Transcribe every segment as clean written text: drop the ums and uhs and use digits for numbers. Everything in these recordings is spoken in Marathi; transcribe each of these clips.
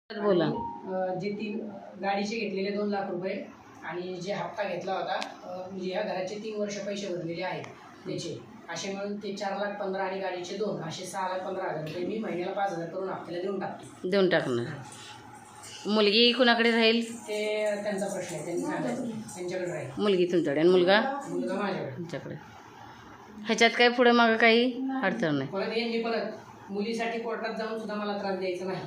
बोला. जे 3 गाडीचे घेतलेले 2 लाख रुपये आणि जे हप्ता घेतला होता म्हणजे या घराचे 3 वर्ष पैसे भरलेले आहेत त्याचे असे मिळून ते 4,15,000 आणि गाडीचे 2 असे 6,15,000 रुपये मी महिन्याला 5,000 करून हप्त्याला देऊन टाकणार. मुलगी कुणाकडे राहील ते त्यांचा प्रश्न आहे, त्यांनी सांगायचं त्यांच्याकडे राहील. मुलगी तुमच्याकडे आणि मुलगा माझ्याकडे. तुमच्याकडे. ह्याच्यात काही पुढे मागं काही अडचण नाही. परत मुलीसाठी कोर्टात जाऊन सुद्धा मला त्रास द्यायचा नाही.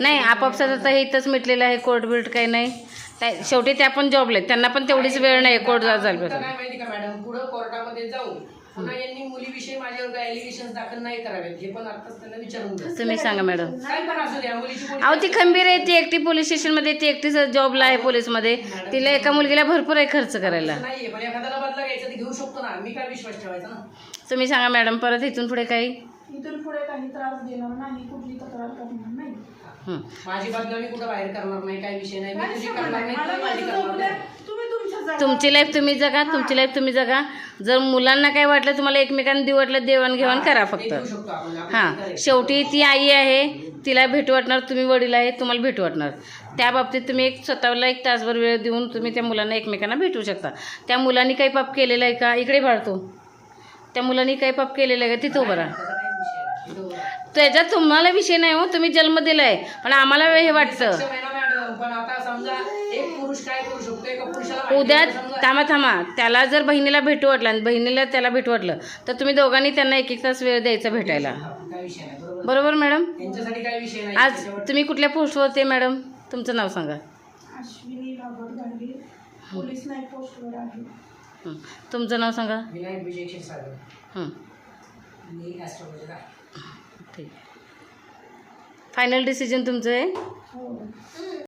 नाही आपापसात आता हे इथंच मिटलेलं आहे. कोर्ट बिर्ट काही नाही. शेवटी त्या पण जॉबला आहेत, त्यांना पण तेवढीच वेळ नाही कोर्ट जायला काय माहिती का मॅडम, पुढे कोर्टामध्ये जाऊन पुन्हा यांनी मुलीविषयी माझ्यावर काय एलिगेशन दाखल नाही करावेत हे पण आताच त्यांना विचारून घ्या. तुम्ही सांगा मॅडम. काय पण असू द्या मुलीची. अहो ती खंबीर आहे, ती एकटी पोलीस स्टेशनमध्ये, ती एकटी जॉबला आहे पोलीसमध्ये. तिला एका मुलगीला भरपूर आहे खर्च करायला. नाहीये पण एखाद्याला बदला घ्यायचा ते घेऊ शकतो ना, मी काय विश्वास ठेवायचा ना. तुम्ही सांगा मॅडम. परत इथून पुढे काही काही त्रास देणार नाही, कुठली तक्रार करणार नाही. माझी बदनामी कुठं बाहेर करणार नाही, काही विषय नाही. मी तुझी करणार नाही, तू माझी करणार नाही. तुमची लाईफ तुम्ही जगा, तुमची लाईफ तुम्ही जगा. जर मुलांना काय वाटलं तुम्हाला एकमेकांना देऊ वाटलं देवाणघेवाण करा फक्त. हां शेवटी ती आई आहे, तिला भेटू वाटणार, तुम्ही वडील आहे, तुम्हाला भेटू वाटणार. त्या बाबतीत तुम्ही स्वतःला 1 तासभर वेळ देऊन तुम्ही त्या मुलांना एकमेकांना भेटू शकता. त्या मुलांनी काही पाप केलेलं आहे का इकडे पाळतो, त्या मुलांनी काही पाप केलेलं आहे का तिथं उभं राहा. त्याच्यात तुम्हाला विषय नाही हो, तुम्ही जन्म दिलाय. पण आम्हाला हे वाटतं पण आता समजा एक पुरुष काय करू शकतो, एका पुरुषाला उद्या थांबा त्याला जर बहिणीला भेटू वाटलं आणि बहिणीला त्याला भेटू वाटलं तर तुम्ही दोघांनी त्यांना 1-1 तास वेळ द्यायचा भेटायला. काय विषय नाही. बरोबर मॅडम. त्यांच्यासाठी काय विषय नाही. आज तुम्ही कुठल्या पोस्टवर होते मॅडम, तुमचं नाव सांगा. अश्विनी बाबर गाडगे, पोलीस नाईक पोस्टवर आहे. तुमचं नाव सांगा. विनायक विजय क्षीरसागर. मी ॲस्ट्रोलॉजर आहे. ठीक. फायनल डिसिजन तुमचं आहे. हो.